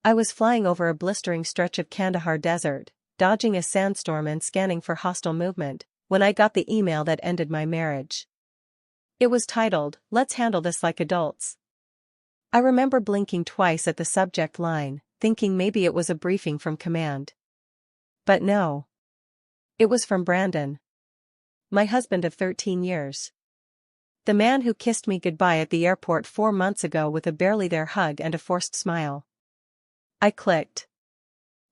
I was flying over a blistering stretch of Kandahar desert, dodging a sandstorm and scanning for hostile movement, when I got the email that ended my marriage. It was titled, "Let's handle this like adults." I remember blinking twice at the subject line, thinking maybe it was a briefing from command. But no. It was from Brandon. My husband of 13 years. The man who kissed me goodbye at the airport 4 months ago with a barely there hug and a forced smile. I clicked.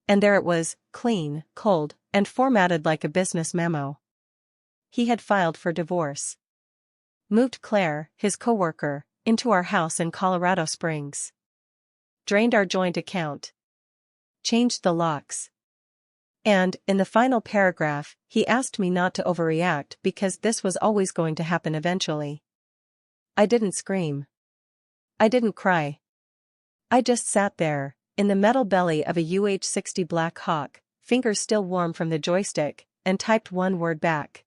And there it was, clean, cold, and formatted like a business memo. He had filed for divorce. Moved Claire, his coworker, into our house in Colorado Springs. Drained our joint account. Changed the locks. And, in the final paragraph, he asked me not to overreact because this was always going to happen eventually. I didn't scream. I didn't cry. I just sat there, in the metal belly of a UH-60 Black Hawk, fingers still warm from the joystick, and typed one word back.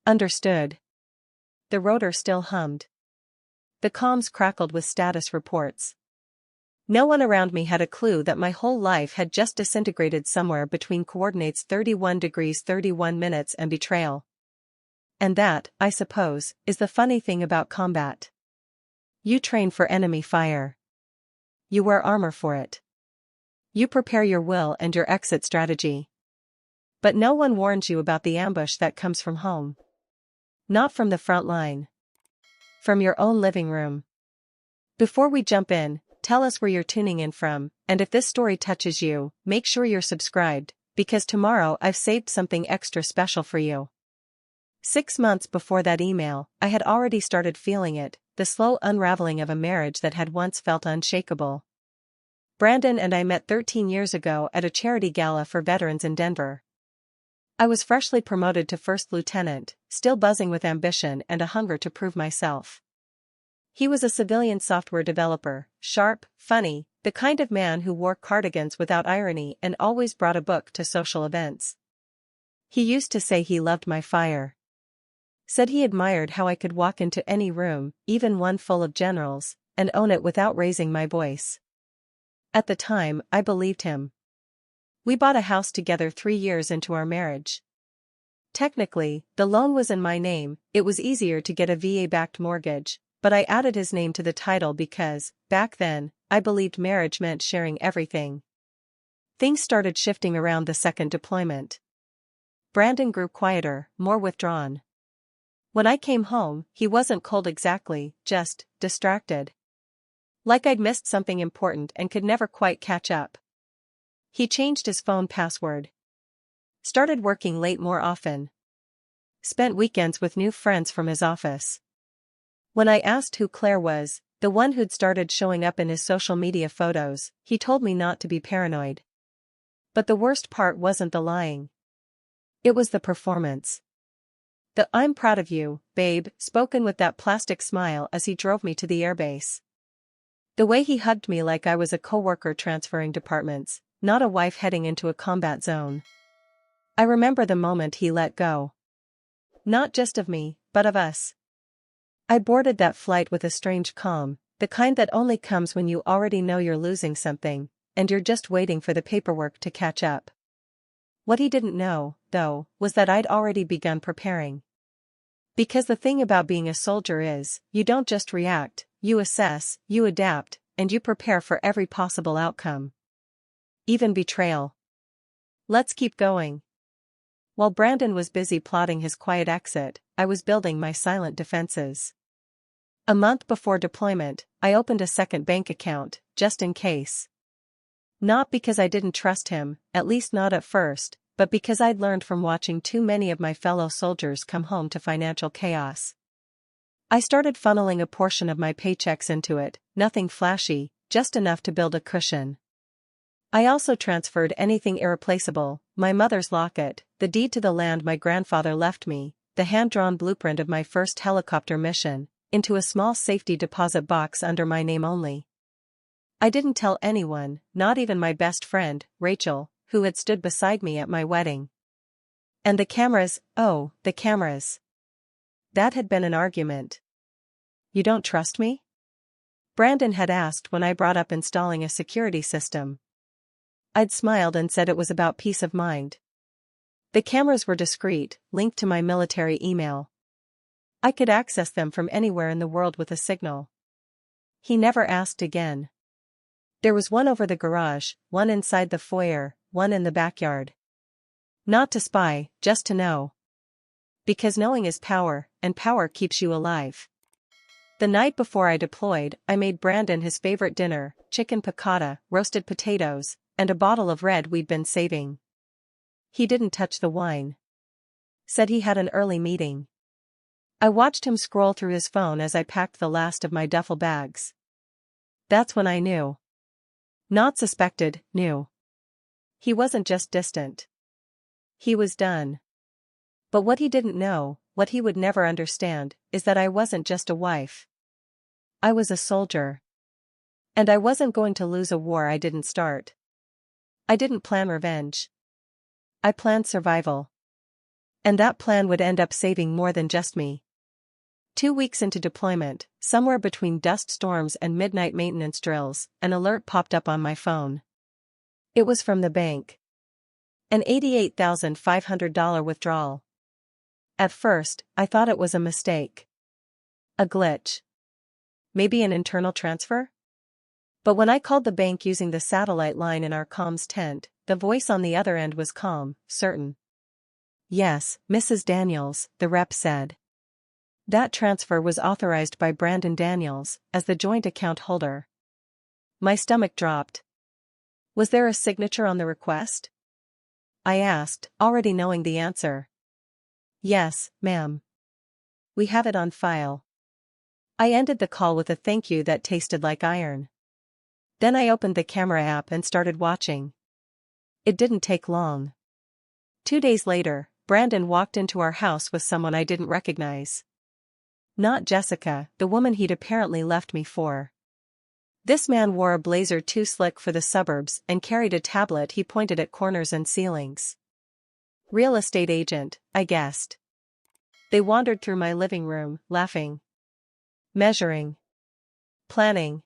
Understood. The rotor still hummed. The comms crackled with status reports. No one around me had a clue that my whole life had just disintegrated somewhere between coordinates 31 degrees 31 minutes and betrayal. And that, I suppose, is the funny thing about combat. You train for enemy fire. You wear armor for it. You prepare your will and your exit strategy. But no one warns you about the ambush that comes from home. Not from the front line. From your own living room. Before we jump in, tell us where you're tuning in from, and if this story touches you, make sure you're subscribed, because tomorrow I've saved something extra special for you. 6 months before that email, I had already started feeling it, the slow unraveling of a marriage that had once felt unshakable. Brandon and I met 13 years ago at a charity gala for veterans in Denver. I was freshly promoted to first lieutenant, still buzzing with ambition and a hunger to prove myself. He was a civilian software developer, sharp, funny, the kind of man who wore cardigans without irony and always brought a book to social events. He used to say he loved my fire. Said he admired how I could walk into any room, even one full of generals, and own it without raising my voice. At the time, I believed him. We bought a house together 3 years into our marriage. Technically, the loan was in my name, it was easier to get a VA-backed mortgage, but I added his name to the title because, back then, I believed marriage meant sharing everything. Things started shifting around the second deployment. Brandon grew quieter, more withdrawn. When I came home, he wasn't cold exactly, just distracted. Like I'd missed something important and could never quite catch up. He changed his phone password. Started working late more often. Spent weekends with new friends from his office. When I asked who Claire was, the one who'd started showing up in his social media photos, he told me not to be paranoid. But the worst part wasn't the lying. It was the performance. The "I'm proud of you, babe," spoken with that plastic smile as he drove me to the airbase. The way he hugged me like I was a coworker transferring departments, not a wife heading into a combat zone. I remember the moment he let go. Not just of me, but of us. I boarded that flight with a strange calm, the kind that only comes when you already know you're losing something, and you're just waiting for the paperwork to catch up. What he didn't know, though, was that I'd already begun preparing. Because the thing about being a soldier is, you don't just react, you assess, you adapt, and you prepare for every possible outcome. Even betrayal. Let's keep going. While Brandon was busy plotting his quiet exit, I was building my silent defenses. A month before deployment, I opened a second bank account, just in case. Not because I didn't trust him, at least not at first, but because I'd learned from watching too many of my fellow soldiers come home to financial chaos. I started funneling a portion of my paychecks into it, nothing flashy, just enough to build a cushion. I also transferred anything irreplaceable, my mother's locket, the deed to the land my grandfather left me, the hand-drawn blueprint of my first helicopter mission, into a small safety deposit box under my name only. I didn't tell anyone, not even my best friend, Rachel, who had stood beside me at my wedding. And the cameras, oh, the cameras. That had been an argument. You don't trust me? Brandon had asked when I brought up installing a security system. I'd smiled and said it was about peace of mind. The cameras were discreet, linked to my military email. I could access them from anywhere in the world with a signal. He never asked again. There was one over the garage, one inside the foyer, one in the backyard. Not to spy, just to know. Because knowing is power, and power keeps you alive. The night before I deployed, I made Brandon his favorite dinner, chicken piccata, roasted potatoes, and a bottle of red we'd been saving. He didn't touch the wine. Said he had an early meeting. I watched him scroll through his phone as I packed the last of my duffel bags. That's when I knew. Not suspected, knew. He wasn't just distant. He was done. But what he didn't know, what he would never understand, is that I wasn't just a wife. I was a soldier. And I wasn't going to lose a war I didn't start. I didn't plan revenge. I planned survival. And that plan would end up saving more than just me. 2 weeks into deployment, somewhere between dust storms and midnight maintenance drills, an alert popped up on my phone. It was from the bank. An $88,500 withdrawal. At first, I thought it was a mistake. A glitch. Maybe an internal transfer? But when I called the bank using the satellite line in our comms tent, the voice on the other end was calm, certain. Yes, Mrs. Daniels, the rep said. That transfer was authorized by Brandon Daniels, as the joint account holder. My stomach dropped. Was there a signature on the request? I asked, already knowing the answer. Yes, ma'am. We have it on file. I ended the call with a thank you that tasted like iron. Then I opened the camera app and started watching. It didn't take long. 2 days later, Brandon walked into our house with someone I didn't recognize. Not Jessica, the woman he'd apparently left me for. This man wore a blazer too slick for the suburbs and carried a tablet he pointed at corners and ceilings. Real estate agent, I guessed. They wandered through my living room, laughing. Measuring. Planning.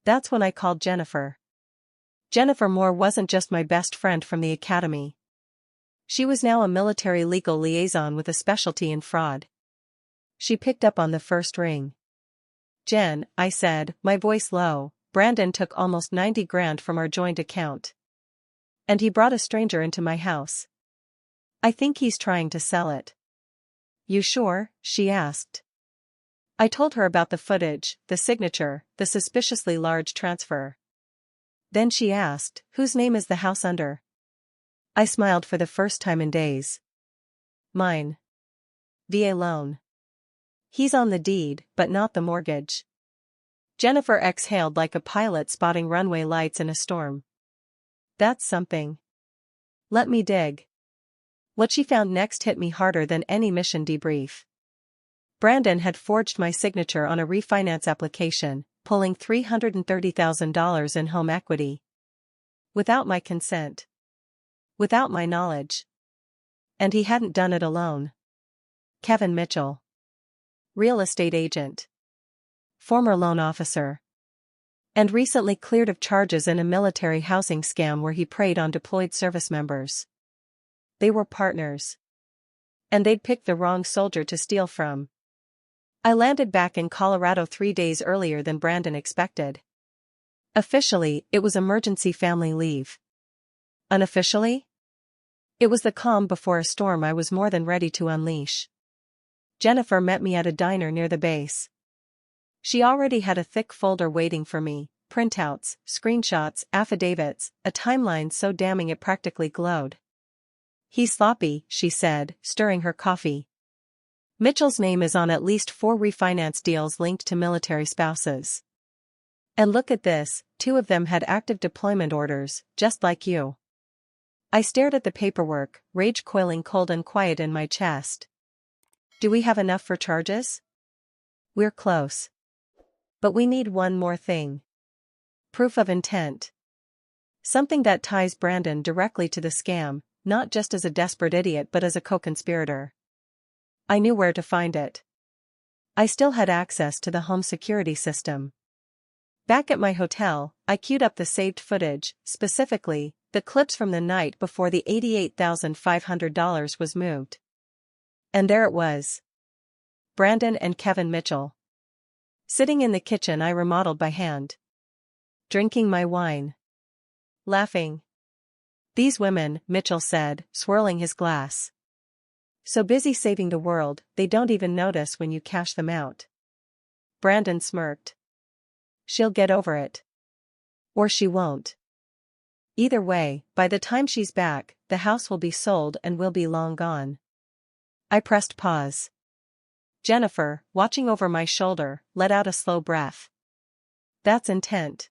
That's when I called Jennifer. Jennifer Moore wasn't just my best friend from the academy. She was now a military legal liaison with a specialty in fraud. She picked up on the first ring. Jen, I said, my voice low, Brandon took almost 90 grand from our joint account. And he brought a stranger into my house. I think he's trying to sell it. You sure? She asked. I told her about the footage, the signature, the suspiciously large transfer. Then she asked, whose name is the house under? I smiled for the first time in days. Mine. VA loan. He's on the deed, but not the mortgage. Jennifer exhaled like a pilot spotting runway lights in a storm. That's something. Let me dig. What she found next hit me harder than any mission debrief. Brandon had forged my signature on a refinance application, pulling $330,000 in home equity. Without my consent. Without my knowledge. And he hadn't done it alone. Kevin Mitchell. Real estate agent. Former loan officer. And recently cleared of charges in a military housing scam where he preyed on deployed service members. They were partners. And they'd picked the wrong soldier to steal from. I landed back in Colorado 3 days earlier than Brandon expected. Officially, it was emergency family leave. Unofficially? It was the calm before a storm I was more than ready to unleash. Jennifer met me at a diner near the base. She already had a thick folder waiting for me, printouts, screenshots, affidavits, a timeline so damning it practically glowed. He's sloppy, she said, stirring her coffee. Mitchell's name is on at least 4 refinance deals linked to military spouses. And look at this, 2 of them had active deployment orders, just like you. I stared at the paperwork, rage coiling cold and quiet in my chest. Do we have enough for charges? We're close. But we need one more thing. Proof of intent. Something that ties Brandon directly to the scam, not just as a desperate idiot but as a co-conspirator. I knew where to find it. I still had access to the home security system. Back at my hotel, I queued up the saved footage, specifically, the clips from the night before the $88,500 was moved. And there it was. Brandon and Kevin Mitchell. Sitting in the kitchen I remodeled by hand. Drinking my wine. Laughing. These women, Mitchell said, swirling his glass. So busy saving the world, they don't even notice when you cash them out. Brandon smirked. She'll get over it. Or she won't. Either way, by the time she's back, the house will be sold and we'll be long gone. I pressed pause. Jennifer, watching over my shoulder, let out a slow breath. That's intent.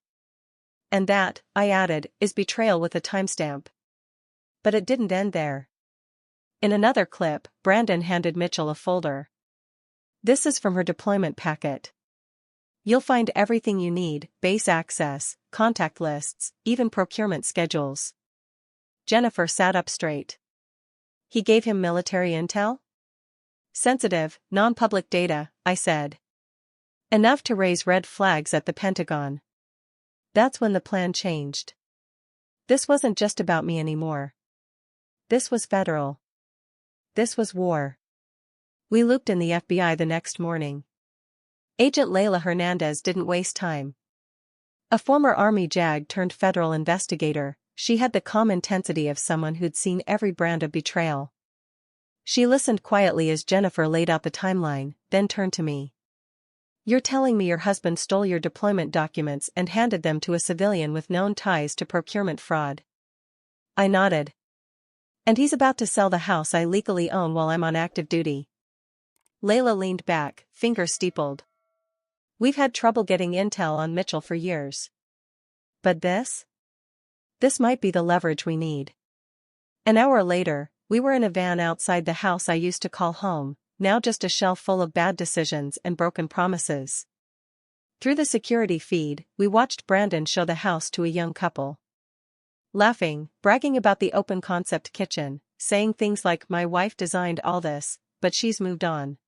And that, I added, is betrayal with a timestamp. But it didn't end there. In another clip, Brandon handed Mitchell a folder. This is from her deployment packet. You'll find everything you need, base access, contact lists, even procurement schedules. Jennifer sat up straight. He gave him military intel? Sensitive, non-public data, I said. Enough to raise red flags at the Pentagon. That's when the plan changed. This wasn't just about me anymore. This was federal. This was war. We looped in the FBI the next morning. Agent Layla Hernandez didn't waste time. A former Army JAG turned federal investigator, she had the calm intensity of someone who'd seen every brand of betrayal. She listened quietly as Jennifer laid out the timeline, then turned to me. You're telling me your husband stole your deployment documents and handed them to a civilian with known ties to procurement fraud? I nodded. And he's about to sell the house I legally own while I'm on active duty. Layla leaned back, fingers steepled. We've had trouble getting intel on Mitchell for years. But this? This might be the leverage we need. An hour later, we were in a van outside the house I used to call home, now just a shell full of bad decisions and broken promises. Through the security feed, we watched Brandon show the house to a young couple. Laughing, bragging about the open concept kitchen, saying things like my wife designed all this, but she's moved on.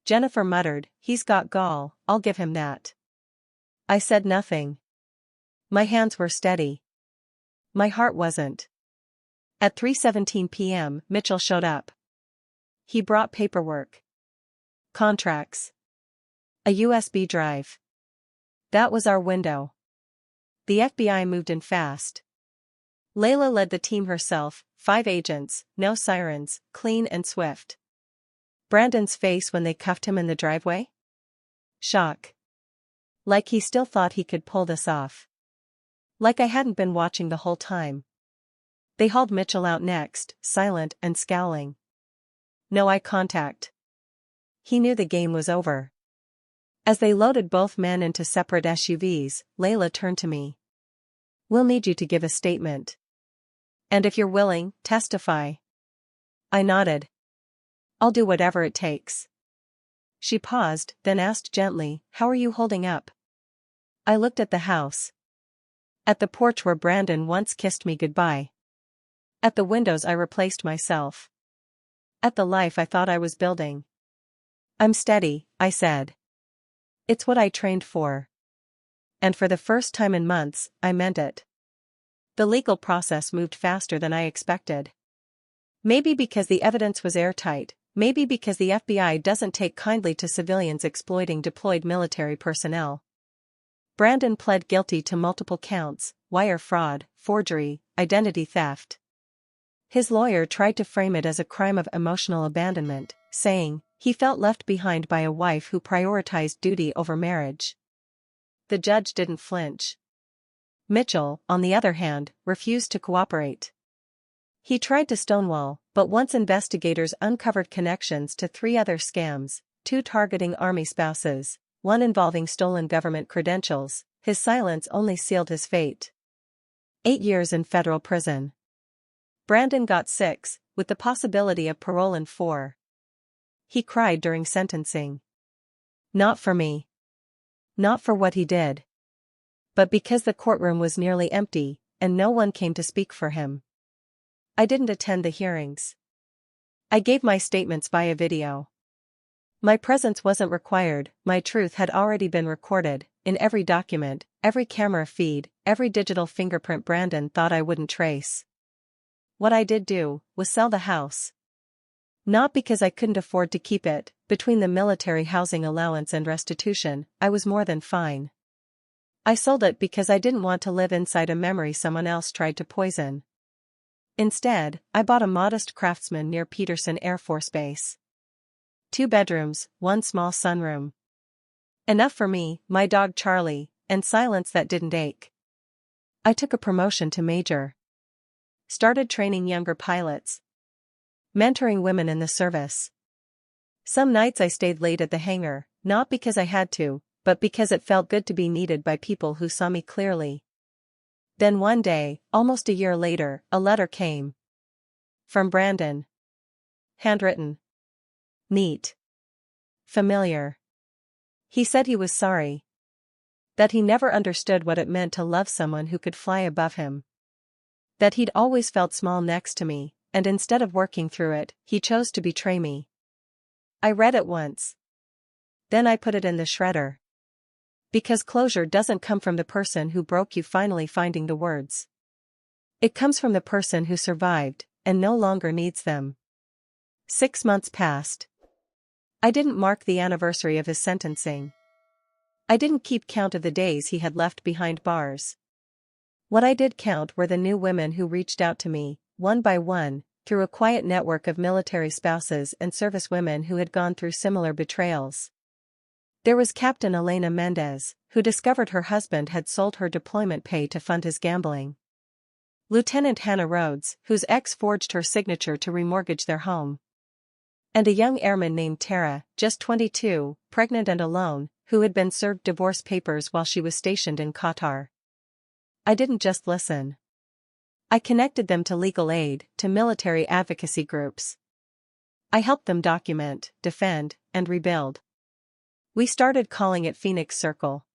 Jennifer muttered, he's got gall, I'll give him that. I said nothing. My hands were steady. My heart wasn't. At 3:17 p.m., Mitchell showed up. He brought paperwork. Contracts. A USB drive. That was our window. The FBI moved in fast. Layla led the team herself, 5 agents, no sirens, clean and swift. Brandon's face when they cuffed him in the driveway? Shock. Like he still thought he could pull this off. Like I hadn't been watching the whole time. They hauled Mitchell out next, silent and scowling. No eye contact. He knew the game was over. As they loaded both men into separate SUVs, Layla turned to me. We'll need you to give a statement. And if you're willing, testify. I nodded. I'll do whatever it takes. She paused, then asked gently, how are you holding up? I looked at the house. At the porch where Brandon once kissed me goodbye. At the windows I replaced myself. At the life I thought I was building. I'm steady, I said. It's what I trained for. And for the first time in months, I meant it. The legal process moved faster than I expected. Maybe because the evidence was airtight, maybe because the FBI doesn't take kindly to civilians exploiting deployed military personnel. Brandon pled guilty to multiple counts, wire fraud, forgery, identity theft. His lawyer tried to frame it as a crime of emotional abandonment, saying, he felt left behind by a wife who prioritized duty over marriage. The judge didn't flinch. Mitchell, on the other hand, refused to cooperate. He tried to stonewall, but once investigators uncovered connections to 3 other scams, 2 targeting Army spouses, 1 involving stolen government credentials, his silence only sealed his fate. 8 years in federal prison. Brandon got 6, with the possibility of parole in 4. He cried during sentencing. Not for me. Not for what he did. But because the courtroom was nearly empty, and no one came to speak for him. I didn't attend the hearings. I gave my statements via video. My presence wasn't required, my truth had already been recorded, in every document, every camera feed, every digital fingerprint Brandon thought I wouldn't trace. What I did do was sell the house. Not because I couldn't afford to keep it, between the military housing allowance and restitution, I was more than fine. I sold it because I didn't want to live inside a memory someone else tried to poison. Instead, I bought a modest Craftsman near Peterson Air Force Base. 2 bedrooms, 1 small sunroom. Enough for me, my dog Charlie, and silence that didn't ache. I took a promotion to major. Started training younger pilots. Mentoring women in the service. Some nights I stayed late at the hangar, not because I had to, but because it felt good to be needed by people who saw me clearly. Then one day, almost a year later, a letter came. From Brandon. Handwritten. Neat. Familiar. He said he was sorry. That he never understood what it meant to love someone who could fly above him. That he'd always felt small next to me, and instead of working through it, he chose to betray me. I read it once. Then I put it in the shredder. Because closure doesn't come from the person who broke you finally finding the words. It comes from the person who survived, and no longer needs them. 6 months passed. I didn't mark the anniversary of his sentencing. I didn't keep count of the days he had left behind bars. What I did count were the new women who reached out to me, one by one, through a quiet network of military spouses and service women who had gone through similar betrayals. There was Captain Elena Mendez, who discovered her husband had sold her deployment pay to fund his gambling. Lieutenant Hannah Rhodes, whose ex forged her signature to remortgage their home. And a young airman named Tara, just 22, pregnant and alone, who had been served divorce papers while she was stationed in Qatar. I didn't just listen. I connected them to legal aid, to military advocacy groups. I helped them document, defend, and rebuild. We started calling it Phoenix Circle.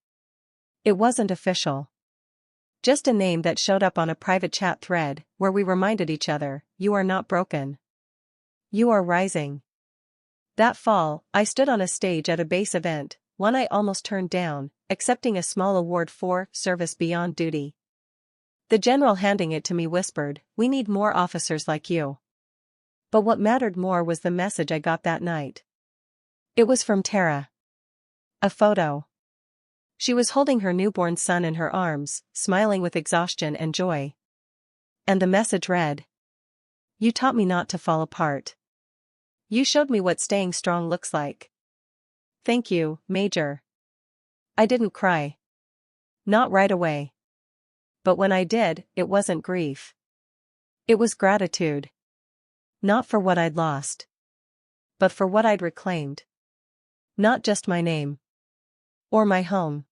It wasn't official. Just a name that showed up on a private chat thread, where we reminded each other, you are not broken. You are rising. That fall, I stood on a stage at a base event, one I almost turned down, accepting a small award for service beyond duty. The general handing it to me whispered, we need more officers like you. But what mattered more was the message I got that night. It was from Tara. A photo. She was holding her newborn son in her arms, smiling with exhaustion and joy. And the message read, you taught me not to fall apart. You showed me what staying strong looks like. Thank you, Major. I didn't cry. Not right away. But when I did, it wasn't grief. It was gratitude. Not for what I'd lost. But for what I'd reclaimed. Not just my name. Or my home.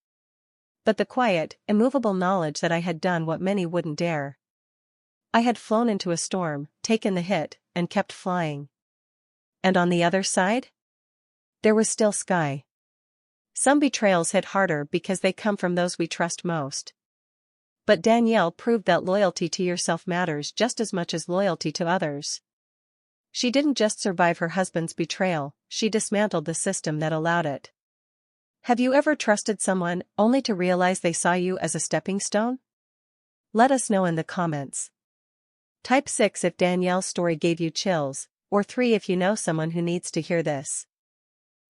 But the quiet, immovable knowledge that I had done what many wouldn't dare. I had flown into a storm, taken the hit, and kept flying. And on the other side? There was still sky. Some betrayals hit harder because they come from those we trust most. But Danielle proved that loyalty to yourself matters just as much as loyalty to others. She didn't just survive her husband's betrayal, she dismantled the system that allowed it. Have you ever trusted someone only to realize they saw you as a stepping stone? Let us know in the comments. Type 6 if Danielle's story gave you chills, or 3 if you know someone who needs to hear this.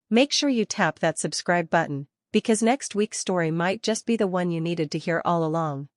Make sure you tap that subscribe button, because next week's story might just be the one you needed to hear all along.